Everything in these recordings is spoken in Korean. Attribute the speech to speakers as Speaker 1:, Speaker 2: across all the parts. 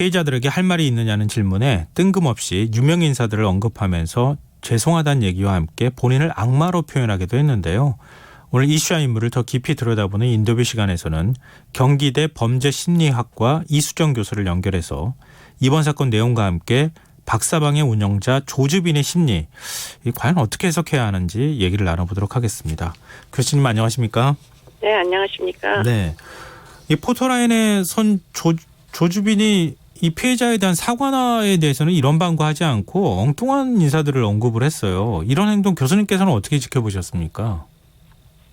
Speaker 1: 피해자들에게 할 말이 있느냐는 질문에 뜬금없이 유명 인사들을 언급하면서 죄송하다는 얘기와 함께 본인을 악마로 표현하기도 했는데요. 오늘 이슈와 인물을 더 깊이 들여다보는 인터뷰 시간에서는 경기대 범죄심리학과 이수정 교수를 연결해서 이번 사건 내용과 함께 박사방의 운영자 조주빈의 심리, 과연 어떻게 해석해야 하는지 얘기를 나눠보도록 하겠습니다. 교수님 안녕하십니까?
Speaker 2: 네, 안녕하십니까?
Speaker 1: 네, 이 포토라인에 선 조주빈이 이 피해자에 대한 사과에 대해서는 이런 방구하지 않고 엉뚱한 인사들을 언급을 했어요. 이런 행동 교수님께서는 어떻게 지켜보셨습니까?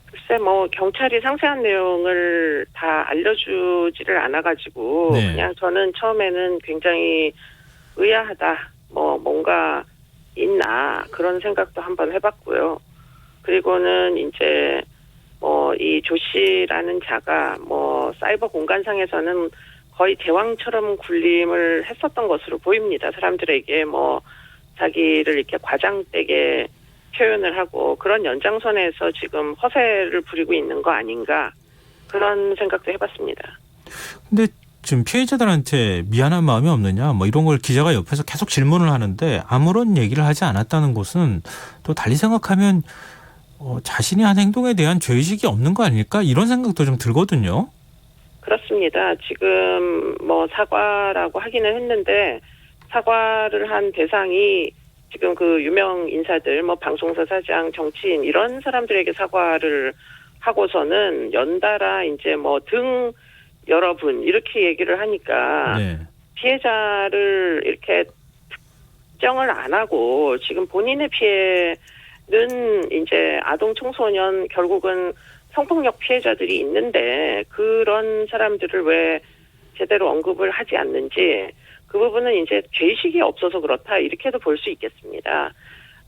Speaker 2: 글쎄, 경찰이 상세한 내용을 다 알려주지를 않아가지고,
Speaker 1: 네.
Speaker 2: 그냥 저는 처음에는 굉장히 의아하다, 뭔가 있나, 그런 생각도 한번 해봤고요. 그리고는 이제, 이 조 씨라는 자가, 사이버 공간상에서는 거의 제왕처럼 군림을 했었던 것으로 보입니다. 사람들에게 자기를 이렇게 과장되게 표현을 하고 그런 연장선에서 지금 허세를 부리고 있는 거 아닌가 그런 생각도 해봤습니다.
Speaker 1: 근데 지금 피해자들한테 미안한 마음이 없느냐 이런 걸 기자가 옆에서 계속 질문을 하는데 아무런 얘기를 하지 않았다는 것은 또 달리 생각하면 자신이 한 행동에 대한 죄의식이 없는 거 아닐까 이런 생각도 좀 들거든요.
Speaker 2: 그렇습니다. 지금 사과라고 하기는 했는데 사과를 한 대상이 지금 그 유명 인사들, 방송사 사장, 정치인 이런 사람들에게 사과를 하고서는 연달아 이제 등 여러분 이렇게 얘기를 하니까
Speaker 1: 네.
Speaker 2: 피해자를 이렇게 특정을 안 하고 지금 본인의 피해는 이제 아동 청소년 결국은 성폭력 피해자들이 있는데 그런 사람들을 왜 제대로 언급을 하지 않는지 그 부분은 이제 죄의식이 없어서 그렇다 이렇게도 볼 수 있겠습니다.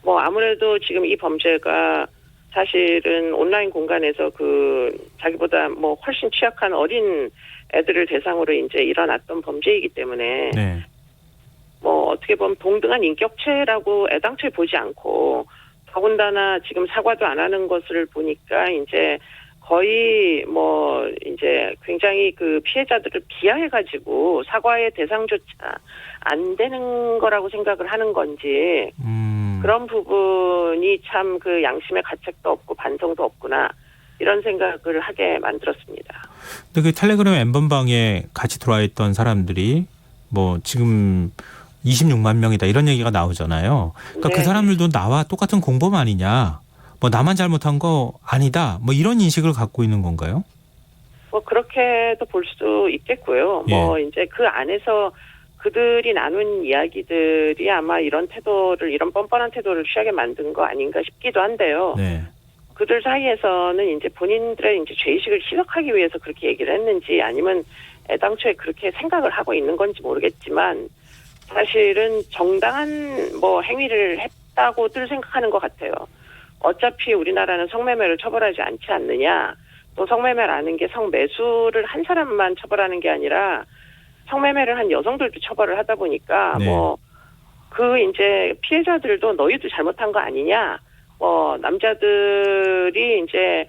Speaker 2: 아무래도 지금 이 범죄가 사실은 온라인 공간에서 자기보다 훨씬 취약한 어린 애들을 대상으로 이제 일어났던 범죄이기 때문에
Speaker 1: 네.
Speaker 2: 어떻게 보면 동등한 인격체라고 애당초에 보지 않고 더군다나 지금 사과도 안 하는 것을 보니까 이제 거의 이제 굉장히 그 피해자들을 비하해가지고 사과의 대상조차 안 되는 거라고 생각을 하는 건지 그런 부분이 참 그 양심의 가책도 없고 반성도 없구나 이런 생각을 하게 만들었습니다.
Speaker 1: 근데 그 텔레그램 엠번방에 같이 들어와 있던 사람들이 지금 26만 명이다 이런 얘기가 나오잖아요. 그러니까
Speaker 2: 네.
Speaker 1: 그 사람들도 나와 똑같은 공범 아니냐. 나만 잘못한 거 아니다. 이런 인식을 갖고 있는 건가요?
Speaker 2: 그렇게도 볼 수도 있겠고요.
Speaker 1: 예.
Speaker 2: 이제 그 안에서 그들이 나눈 이야기들이 아마 이런 뻔뻔한 태도를 취하게 만든 거 아닌가 싶기도 한데요.
Speaker 1: 네.
Speaker 2: 그들 사이에서는 이제 본인들의 이제 죄의식을 희석하기 위해서 그렇게 얘기를 했는지 아니면 애당초에 그렇게 생각을 하고 있는 건지 모르겠지만 사실은 정당한 행위를 했다고들 생각하는 것 같아요. 어차피 우리나라는 성매매를 처벌하지 않지 않느냐. 또 성매매라는 게 성매수를 한 사람만 처벌하는 게 아니라 성매매를 한 여성들도 처벌을 하다 보니까
Speaker 1: 네.
Speaker 2: 이제 피해자들도 너희도 잘못한 거 아니냐. 남자들이 이제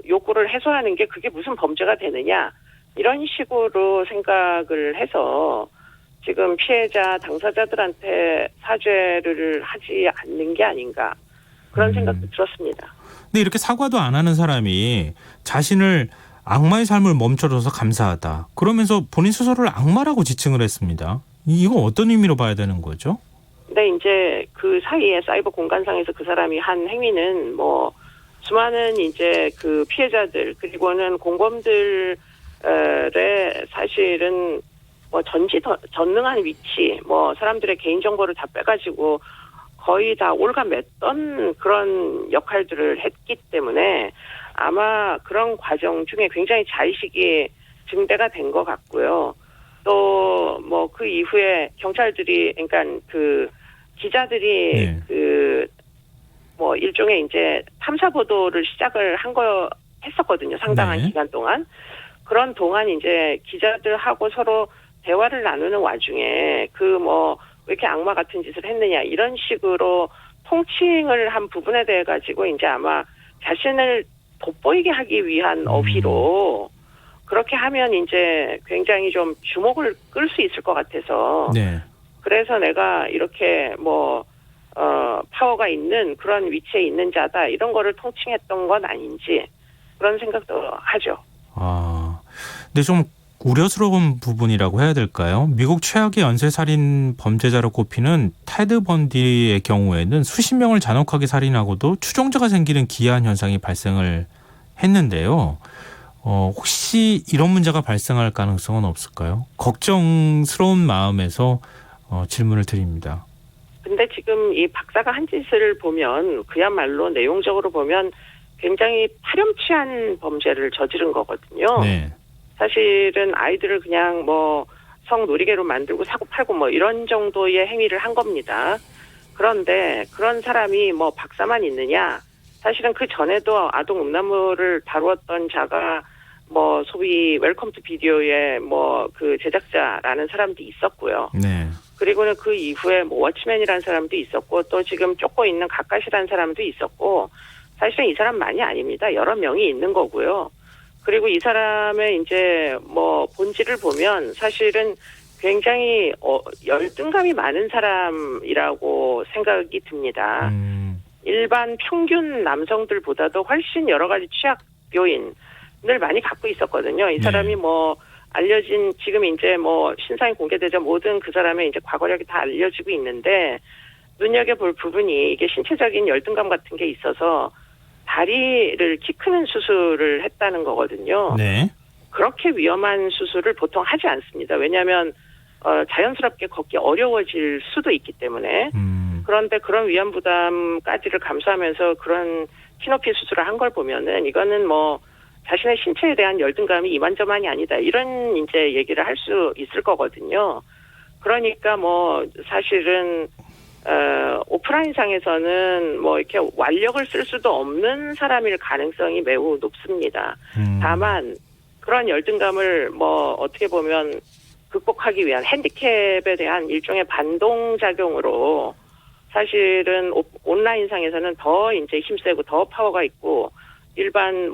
Speaker 2: 욕구를 해소하는 게 그게 무슨 범죄가 되느냐. 이런 식으로 생각을 해서 지금 피해자 당사자들한테 사죄를 하지 않는 게 아닌가. 그런 생각도 들었습니다.
Speaker 1: 근데 이렇게 사과도 안 하는 사람이 자신을 악마의 삶을 멈춰줘서 감사하다. 그러면서 본인 스스로를 악마라고 지칭을 했습니다. 이거 어떤 의미로 봐야 되는 거죠?
Speaker 2: 근데 이제 그 사이에 사이버 공간상에서 그 사람이 한 행위는 수많은 이제 그 피해자들 그리고는 공범들의 사실은 전능한 위치, 사람들의 개인정보를 다 빼가지고 거의 다 올가맸던 그런 역할들을 했기 때문에 아마 그런 과정 중에 굉장히 자의식이 증대가 된 것 같고요. 또 그 이후에 경찰들이 그러니까 그 기자들이
Speaker 1: 네.
Speaker 2: 일종의 이제 탐사 보도를 시작을 했었거든요. 상당한
Speaker 1: 네.
Speaker 2: 기간 동안. 그런 동안 이제 기자들하고 서로 대화를 나누는 와중에 왜 이렇게 악마 같은 짓을 했느냐 이런 식으로 통칭을 한 부분에 대해 가지고 이제 아마 자신을 돋보이게 하기 위한 어휘로 그렇게 하면 이제 굉장히 좀 주목을 끌 수 있을 것 같아서
Speaker 1: 네.
Speaker 2: 그래서 내가 이렇게 파워가 있는 그런 위치에 있는 자다 이런 거를 통칭했던 건 아닌지 그런 생각도 하죠.
Speaker 1: 아, 근데 좀 우려스러운 부분이라고 해야 될까요? 미국 최악의 연쇄살인 범죄자로 꼽히는 테드 번디의 경우에는 수십 명을 잔혹하게 살인하고도 추종자가 생기는 기이한 현상이 발생을 했는데요. 혹시 이런 문제가 발생할 가능성은 없을까요? 걱정스러운 마음에서 질문을 드립니다.
Speaker 2: 근데 지금 이 박사가 한 짓을 보면 그야말로 내용적으로 보면 굉장히 파렴치한 범죄를 저지른 거거든요.
Speaker 1: 네.
Speaker 2: 사실은 아이들을 그냥 성놀이개로 만들고 사고 팔고 이런 정도의 행위를 한 겁니다. 그런데 그런 사람이 박사만 있느냐? 사실은 그 전에도 아동 음란물을 다루었던 자가 소위 웰컴 투 비디오의 그 제작자라는 사람도 있었고요.
Speaker 1: 네.
Speaker 2: 그리고는 그 이후에 워치맨이라는 사람도 있었고 또 지금 쫓고 있는 가까시라는 사람도 있었고 사실은 이 사람만이 아닙니다. 여러 명이 있는 거고요. 그리고 이 사람의 이제 본질을 보면 사실은 굉장히 열등감이 많은 사람이라고 생각이 듭니다. 일반 평균 남성들보다도 훨씬 여러 가지 취약 요인을 많이 갖고 있었거든요. 이 사람이 알려진 지금 이제 신상이 공개되자 모든 그 사람의 이제 과거력이 다 알려지고 있는데 눈여겨볼 부분이 이게 신체적인 열등감 같은 게 있어서 다리를 키 크는 수술을 했다는 거거든요.
Speaker 1: 네.
Speaker 2: 그렇게 위험한 수술을 보통 하지 않습니다. 왜냐하면 자연스럽게 걷기 어려워질 수도 있기 때문에. 그런데 그런 위험 부담까지를 감수하면서 그런 키높이 수술을 한 걸 보면은 이거는 자신의 신체에 대한 열등감이 이만저만이 아니다. 이런 이제 얘기를 할 수 있을 거거든요. 그러니까 사실은 오프라인상에서는 이렇게 완력을 쓸 수도 없는 사람일 가능성이 매우 높습니다. 다만 그런 열등감을 어떻게 보면 극복하기 위한 핸디캡에 대한 일종의 반동작용으로 사실은 온라인상에서는 더 이제 힘세고 더 파워가 있고 일반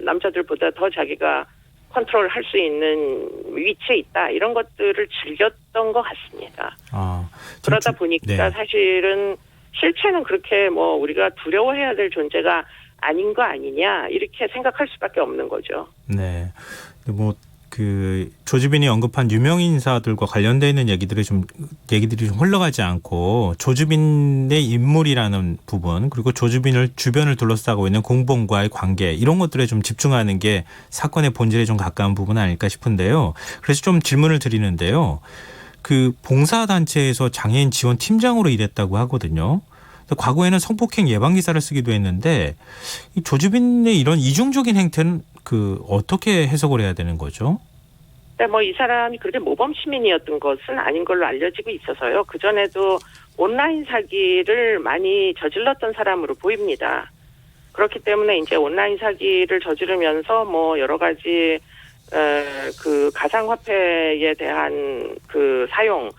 Speaker 2: 남자들보다 더 자기가 컨트롤할 수 있는 위치에 있다. 이런 것들을 즐겼던 것 같습니다. 그러다 보니까 사실은 실체는 그렇게 우리가 두려워해야 될 존재가 아닌 거 아니냐 이렇게 생각할 수밖에 없는 거죠.
Speaker 1: 네. 조주빈이 언급한 유명 인사들과 관련되어 있는 얘기들이 좀 흘러가지 않고 조주빈의 인물이라는 부분 그리고 조주빈을 주변을 둘러싸고 있는 공범과의 관계 이런 것들에 좀 집중하는 게 사건의 본질에 좀 가까운 부분 아닐까 싶은데요. 그래서 좀 질문을 드리는데요. 그 봉사단체에서 장애인 지원 팀장으로 일했다고 하거든요. 과거에는 성폭행 예방 기사를 쓰기도 했는데 이 조주빈의 이런 이중적인 행태는 어떻게 해석을 해야 되는 거죠?
Speaker 2: 네, 이 사람이 그렇게 모범 시민이었던 것은 아닌 걸로 알려지고 있어서요. 그전에도 온라인 사기를 많이 저질렀던 사람으로 보입니다. 그렇기 때문에 이제 온라인 사기를 저지르면서 여러 가지 그 가상화폐에 대한 그 사용은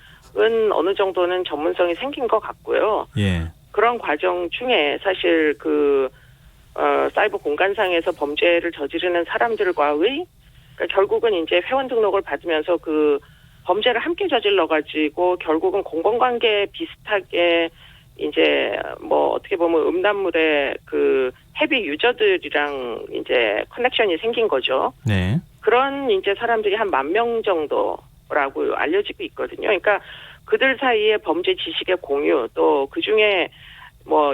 Speaker 2: 어느 정도는 전문성이 생긴 것 같고요.
Speaker 1: 예.
Speaker 2: 그런 과정 중에 사실 사이버 공간상에서 범죄를 저지르는 사람들과의 결국은 이제 회원 등록을 받으면서 그 범죄를 함께 저질러가지고 결국은 공공관계 비슷하게 이제 어떻게 보면 음란물의 그 헤비 유저들이랑 이제 커넥션이 생긴 거죠.
Speaker 1: 네.
Speaker 2: 그런 이제 사람들이 한 10,000명 정도라고 알려지고 있거든요. 그러니까 그들 사이에 범죄 지식의 공유 또 그 중에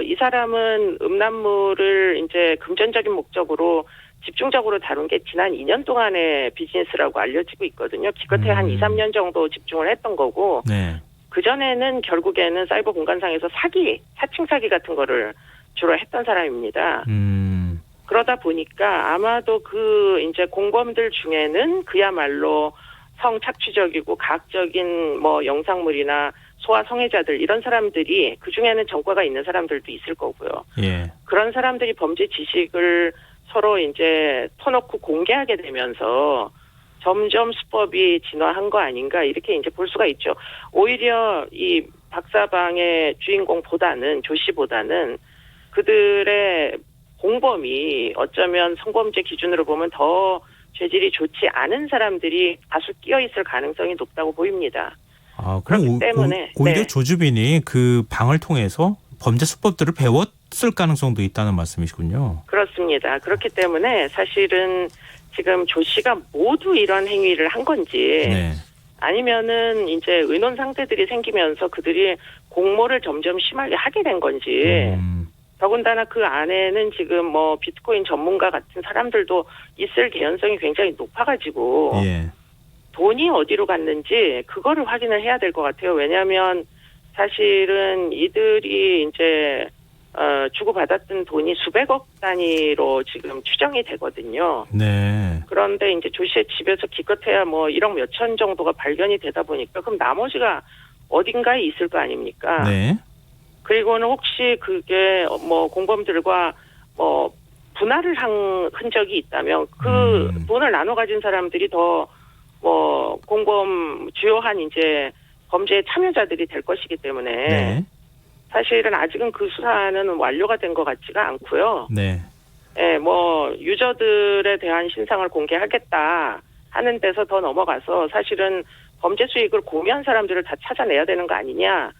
Speaker 2: 이 사람은 음란물을 이제 금전적인 목적으로 집중적으로 다룬 게 지난 2년 동안의 비즈니스라고 알려지고 있거든요. 기껏해 한 2, 3년 정도 집중을 했던 거고
Speaker 1: 네.
Speaker 2: 그전에는 결국에는 사이버 공간상에서 사칭 사기 같은 거를 주로 했던 사람입니다. 그러다 보니까 아마도 이제 공범들 중에는 그야말로 성착취적이고 가학적인 영상물이나 소아 성애자들 이런 사람들이 그중에는 전과가 있는 사람들도 있을 거고요.
Speaker 1: 예.
Speaker 2: 그런 사람들이 범죄 지식을 서로 이제 터놓고 공개하게 되면서 점점 수법이 진화한 거 아닌가 이렇게 이제 볼 수가 있죠. 오히려 이 박사방의 주인공보다는 조 씨보다는 그들의 공범이 어쩌면 성범죄 기준으로 보면 더 죄질이 좋지 않은 사람들이 다수 끼어 있을 가능성이 높다고 보입니다.
Speaker 1: 그럼
Speaker 2: 그렇기 때문에
Speaker 1: 오히려
Speaker 2: 네.
Speaker 1: 조주빈이 그 방을 통해서 범죄 수법들을 배웠을 가능성도 있다는 말씀이시군요.
Speaker 2: 그렇습니다. 그렇기 때문에 사실은 지금 조 씨가 모두 이런 행위를 한 건지
Speaker 1: 네.
Speaker 2: 아니면은 이제 의논 상태들이 생기면서 그들이 공모를 점점 심하게 하게 된 건지 더군다나 그 안에는 지금 뭐 비트코인 전문가 같은 사람들도 있을 개연성이 굉장히 높아가지고
Speaker 1: 예.
Speaker 2: 돈이 어디로 갔는지 그거를 확인을 해야 될 것 같아요. 왜냐하면 사실은 이들이 이제 주고받았던 돈이 수백억 단위로 지금 추정이 되거든요.
Speaker 1: 네.
Speaker 2: 그런데 이제 조 씨의 집에서 기껏해야 뭐 1억 몇천 정도가 발견이 되다 보니까 그럼 나머지가 어딘가에 있을 거 아닙니까?
Speaker 1: 네.
Speaker 2: 그리고는 혹시 그게 뭐 공범들과 뭐 분할을 한 흔적이 있다면 그 돈을 나눠 가진 사람들이 더 뭐 공범 주요한 이제 범죄의 참여자들이 될 것이기 때문에
Speaker 1: 네.
Speaker 2: 사실은 아직은 그 수사는 완료가 된 것 같지가 않고요.
Speaker 1: 네.
Speaker 2: 예, 뭐 유저들에 대한 신상을 공개하겠다 하는 데서 더 넘어가서 사실은 범죄 수익을 고미한 사람들을 다 찾아내야 되는 거 아니냐.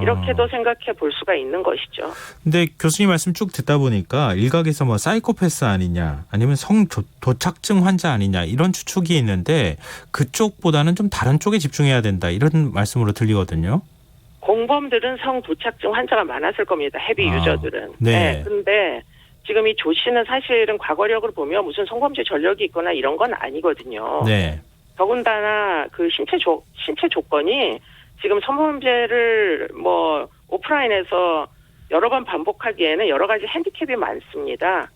Speaker 2: 이렇게도 생각해 볼 수가 있는 것이죠.
Speaker 1: 근데 교수님 말씀 쭉 듣다 보니까 일각에서 뭐 사이코패스 아니냐 아니면 성 도착증 환자 아니냐 이런 추측이 있는데 그쪽보다는 좀 다른 쪽에 집중해야 된다 이런 말씀으로 들리거든요.
Speaker 2: 공범들은 성 도착증 환자가 많았을 겁니다. 헤비 유저들은.
Speaker 1: 네.
Speaker 2: 근데 지금 이 조 씨는 사실은 과거력을 보면 무슨 성범죄 전력이 있거나 이런 건 아니거든요.
Speaker 1: 네.
Speaker 2: 더군다나 그 신체 조건이 지금 성범죄를 뭐 오프라인에서 여러 번 반복하기에는 여러 가지 핸디캡이 많습니다.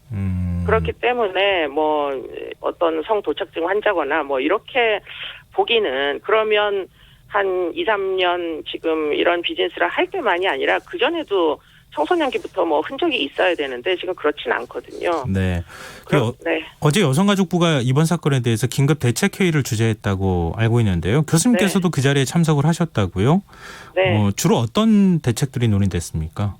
Speaker 2: 그렇기 때문에 뭐 어떤 성도착증 환자거나 뭐 이렇게 보기는 그러면 한 2, 3년 지금 이런 비즈니스를 할 때만이 아니라 그전에도 청소년기부터 뭐 흔적이 있어야 되는데 지금 그렇진 않거든요.
Speaker 1: 네.
Speaker 2: 네.
Speaker 1: 어제 여성가족부가 이번 사건에 대해서 긴급 대책회의를 주재했다고 알고 있는데요. 교수님께서도 그 자리에 참석을 하셨다고요?
Speaker 2: 네.
Speaker 1: 주로 어떤 대책들이 논의됐습니까?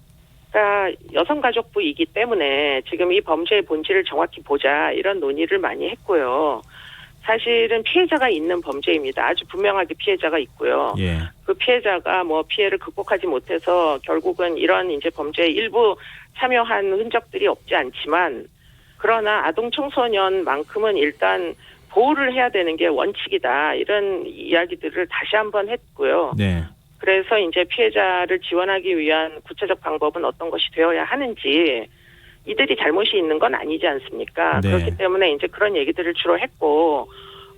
Speaker 2: 그러니까 여성가족부이기 때문에 지금 이 범죄의 본질을 정확히 보자 이런 논의를 많이 했고요. 사실은 피해자가 있는 범죄입니다. 아주 분명하게 피해자가 있고요.
Speaker 1: 예.
Speaker 2: 그 피해자가 뭐 피해를 극복하지 못해서 결국은 이런 이제 범죄에 일부 참여한 흔적들이 없지 않지만 그러나 아동 청소년만큼은 일단 보호를 해야 되는 게 원칙이다. 이런 이야기들을 다시 한번 했고요.
Speaker 1: 네.
Speaker 2: 그래서 이제 피해자를 지원하기 위한 구체적 방법은 어떤 것이 되어야 하는지 이들이 잘못이 있는 건 아니지 않습니까?
Speaker 1: 네.
Speaker 2: 그렇기 때문에 이제 그런 얘기들을 주로 했고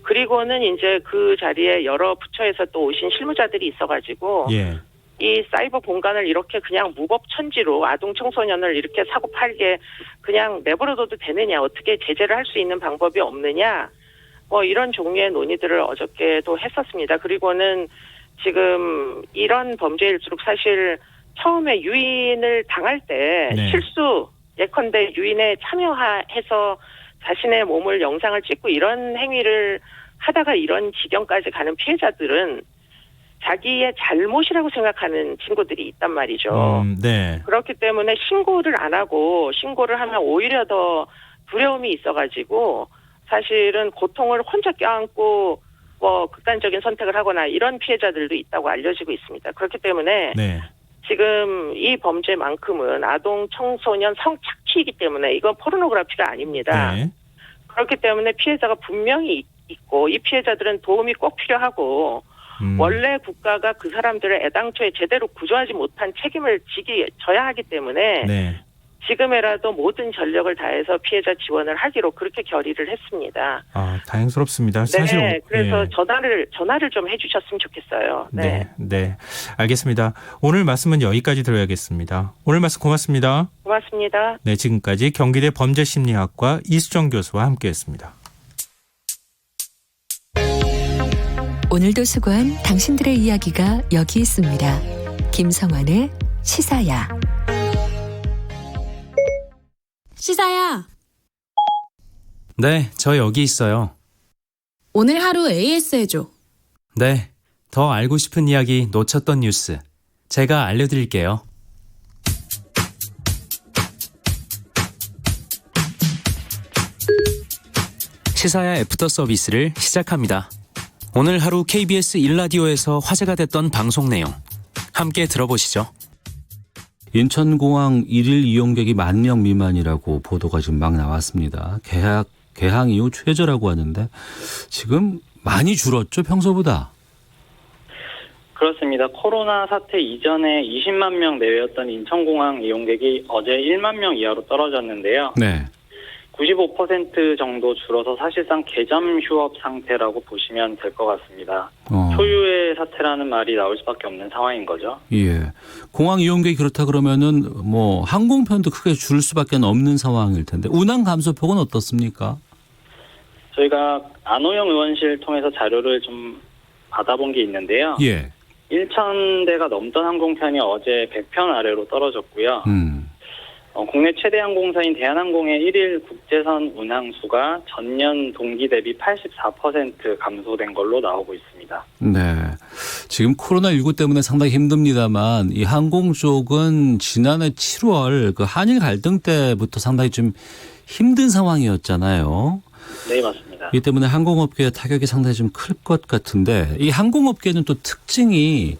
Speaker 2: 그리고는 이제 그 자리에 여러 부처에서 또 오신 실무자들이 있어가지고
Speaker 1: 예.
Speaker 2: 이 사이버 공간을 이렇게 그냥 무법천지로 아동 청소년을 이렇게 사고 팔게 그냥 내버려둬도 되느냐 어떻게 제재를 할 수 있는 방법이 없느냐 뭐 이런 종류의 논의들을 어저께도 했었습니다. 그리고는 지금 이런 범죄일수록 사실 처음에 유인을 당할 때
Speaker 1: 네.
Speaker 2: 실수 예컨대 유인에 참여해서 자신의 몸을 영상을 찍고 이런 행위를 하다가 이런 지경까지 가는 피해자들은 자기의 잘못이라고 생각하는 친구들이 있단 말이죠.
Speaker 1: 네.
Speaker 2: 그렇기 때문에 신고를 안 하고 신고를 하면 오히려 더 두려움이 있어가지고 사실은 고통을 혼자 껴안고 뭐 극단적인 선택을 하거나 이런 피해자들도 있다고 알려지고 있습니다. 그렇기 때문에
Speaker 1: 네.
Speaker 2: 지금 이 범죄만큼은 아동 청소년 성착취이기 때문에 이건 포르노그래피가 아닙니다.
Speaker 1: 네.
Speaker 2: 그렇기 때문에 피해자가 분명히 있고 이 피해자들은 도움이 꼭 필요하고 원래 국가가 그 사람들을 애당초에 제대로 구조하지 못한 책임을 져야 하기 때문에
Speaker 1: 네.
Speaker 2: 지금이라도 모든 전력을 다해서 피해자 지원을 하기로 그렇게 결의를 했습니다.
Speaker 1: 다행스럽습니다. 사실
Speaker 2: 네, 그래서
Speaker 1: 예.
Speaker 2: 전화를 좀 해주셨으면 좋겠어요. 네.
Speaker 1: 네. 알겠습니다. 오늘 말씀은 여기까지 들어야겠습니다. 오늘 말씀 고맙습니다.
Speaker 2: 고맙습니다.
Speaker 1: 네, 지금까지 경기대 범죄심리학과 이수정 교수와 함께했습니다.
Speaker 3: 오늘도 수고한 당신들의 이야기가 여기 있습니다. 김성환의 시사야.
Speaker 4: 시사야,
Speaker 5: 네, 저 여기 있어요.
Speaker 4: 오늘 하루 AS 해줘.
Speaker 5: 네, 더 알고 싶은 이야기 놓쳤던 뉴스. 제가 알려드릴게요. 시사야 애프터 서비스를 시작합니다. 오늘 하루 KBS 1라디오에서 화제가 됐던 방송 내용 함께 들어보시죠.
Speaker 6: 인천공항 1일 이용객이 10,000명 미만이라고 보도가 지금 막 나왔습니다. 개항 이후 최저라고 하는데 지금 많이 줄었죠, 평소보다?
Speaker 7: 그렇습니다. 코로나 사태 이전에 20만 명 내외였던 인천공항 이용객이 어제 1만 명 이하로 떨어졌는데요.
Speaker 6: 네.
Speaker 7: 95% 정도 줄어서 사실상 개점 휴업 상태라고 보시면 될 것 같습니다.
Speaker 6: 어.
Speaker 7: 초유의 사태라는 말이 나올 수밖에 없는 상황인 거죠.
Speaker 6: 예. 공항 이용객이 그렇다 그러면은 뭐 항공편도 크게 줄 수밖에 없는 상황일 텐데 운항 감소폭은 어떻습니까?
Speaker 7: 저희가 안호영 의원실 통해서 자료를 좀 받아본 게 있는데요.
Speaker 6: 예.
Speaker 7: 1,000대가 넘던 항공편이 어제 100편 아래로 떨어졌고요. 국내 최대 항공사인 대한항공의 1일 국제선 운항수가 전년 동기 대비 84% 감소된 걸로 나오고 있습니다.
Speaker 6: 네. 지금 코로나19 때문에 상당히 힘듭니다만 이 항공 쪽은 지난해 7월 그 한일 갈등 때부터 상당히 좀 힘든 상황이었잖아요.
Speaker 7: 네, 맞습니다.
Speaker 6: 이 때문에 항공업계의 타격이 상당히 좀 클 것 같은데 이 항공업계는 또 특징이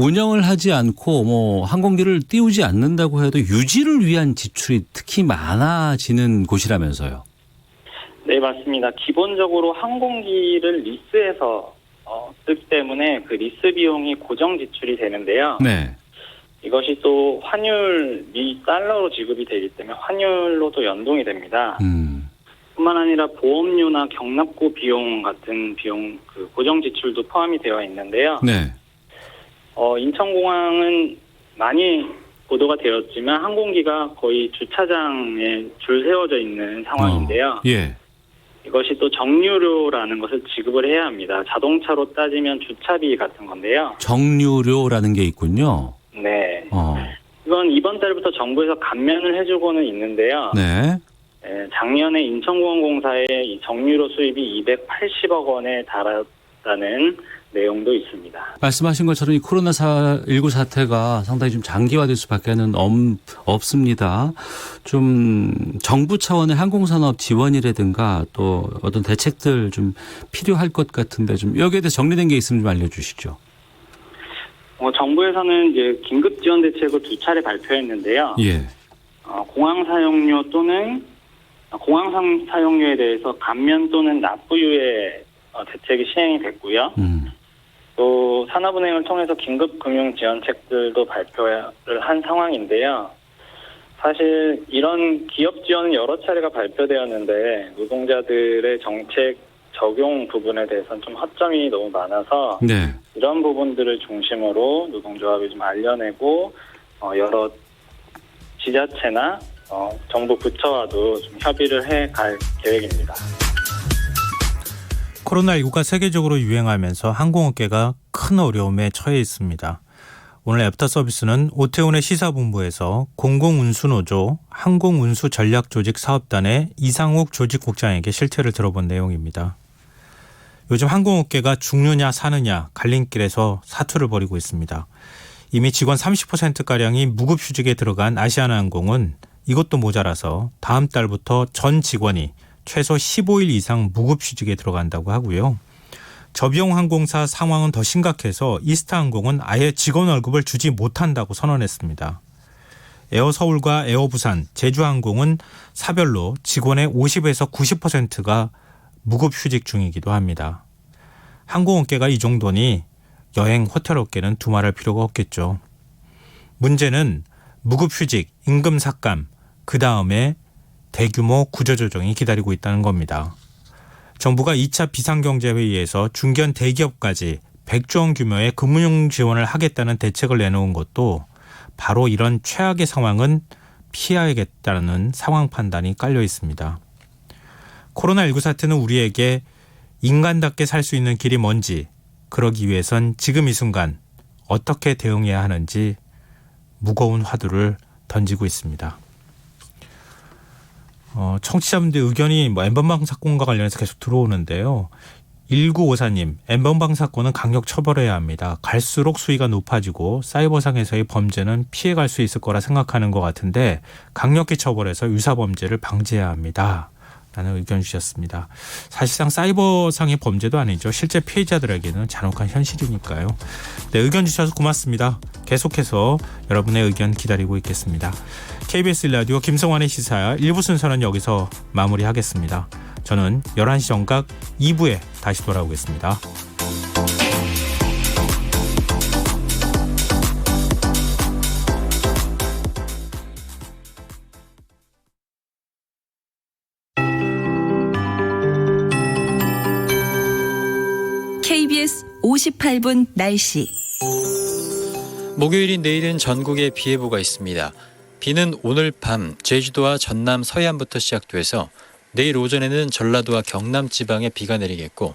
Speaker 6: 운영을 하지 않고 뭐 항공기를 띄우지 않는다고 해도 유지를 위한 지출이 특히 많아지는 곳이라면서요.
Speaker 7: 네, 맞습니다. 기본적으로 항공기를 리스해서 쓰기 때문에 그 리스 비용이 고정 지출이 되는데요.
Speaker 6: 네.
Speaker 7: 이것이 또 환율 미 달러로 지급이 되기 때문에 환율로도 연동이 됩니다. 뿐만 아니라 보험료나 경납고 비용 같은 비용 그 고정 지출도 포함이 되어 있는데요.
Speaker 6: 네.
Speaker 7: 인천공항은 많이 보도가 되었지만 항공기가 거의 주차장에 줄 세워져 있는 상황인데요.
Speaker 6: 예.
Speaker 7: 이것이 또 정류료라는 것을 지급을 해야 합니다. 자동차로 따지면 주차비 같은 건데요.
Speaker 6: 정류료라는 게 있군요.
Speaker 7: 네. 이건 이번 달부터 정부에서 감면을 해주고는 있는데요.
Speaker 6: 네.
Speaker 7: 작년에 인천공항공사의 이 정유료 수입이 280억 원에 달했다는 내용도 있습니다.
Speaker 6: 말씀하신 것처럼 이 코로나19 사태가 상당히 좀 장기화될 수밖에는 없습니다. 좀 정부 차원의 항공산업 지원이라든가 또 어떤 대책들 좀 필요할 것 같은데 좀 여기에 대해서 정리된 게 있으면 좀 알려주시죠.
Speaker 7: 정부에서는 이제 긴급 지원 대책을 2차례 발표했는데요.
Speaker 6: 예.
Speaker 7: 공항 사용료 또는 공항 사용료에 대해서 감면 또는 납부유예 대책이 시행이 됐고요. 또 산업은행을 통해서 긴급 금융 지원책들도 발표를 한 상황인데요. 사실 이런 기업 지원은 여러 차례가 발표되었는데 노동자들의 정책 적용 부분에 대해서는 좀 허점이 너무 많아서
Speaker 6: 네.
Speaker 7: 이런 부분들을 중심으로 노동조합이 좀 알려내고 여러 지자체나 정부 부처와도 좀 협의를 해갈 계획입니다.
Speaker 1: 코로나19가 세계적으로 유행하면서 항공업계가 큰 어려움에 처해 있습니다. 오늘 애프터 서비스는 오태훈의 시사본부에서 공공운수노조 항공운수전략조직사업단의 이상욱 조직국장에게 실태를 들어본 내용입니다. 요즘 항공업계가 죽느냐 사느냐 갈림길에서 사투를 벌이고 있습니다. 이미 직원 30%가량이 무급휴직에 들어간 아시아나항공은 이것도 모자라서 다음 달부터 전 직원이 최소 15일 이상 무급휴직에 들어간다고 하고요. 저비용항공사 상황은 더 심각해서 이스타항공은 아예 직원 월급을 주지 못한다고 선언했습니다. 에어서울과 에어부산, 제주항공은 사별로 직원의 50에서 90%가 무급휴직 중이기도 합니다. 항공업계가 이 정도니 여행 호텔업계는 두말할 필요가 없겠죠. 문제는 무급휴직, 임금 삭감, 그 다음에 대규모 구조조정이 기다리고 있다는 겁니다. 정부가 2차 비상경제회의에서 중견 대기업까지 100조 원 규모의 금융 지원을 하겠다는 대책을 내놓은 것도 바로 이런 최악의 상황은 피해야겠다는 상황 판단이 깔려 있습니다. 코로나19 사태는 우리에게 인간답게 살 수 있는 길이 뭔지, 그러기 위해선 지금 이 순간 어떻게 대응해야 하는지 무거운 화두를 던지고 있습니다. 청취자분들 의견이 N번방 사건과 관련해서 계속 들어오는데요. 1954님, N번방 사건은 강력 처벌해야 합니다. 갈수록 수위가 높아지고 사이버상에서의 범죄는 피해갈 수 있을 거라 생각하는 것 같은데 강력히 처벌해서 유사범죄를 방지해야 합니다. 라는 의견 주셨습니다. 사실상 사이버상의 범죄도 아니죠. 실제 피해자들에게는 잔혹한 현실이니까요. 네, 의견 주셔서 고맙습니다. 계속해서 여러분의 의견 기다리고 있겠습니다. KBS 라디오 김성환의 시사야 1부 순서는 여기서 마무리하겠습니다. 저는 11시 정각 2부에 다시 돌아오겠습니다.
Speaker 3: KBS 58분 날씨.
Speaker 8: 목요일인 내일은 전국에 비 예보가 있습니다. 비는 오늘 밤 제주도와 전남 서해안부터 시작돼서 내일 오전에는 전라도와 경남 지방에 비가 내리겠고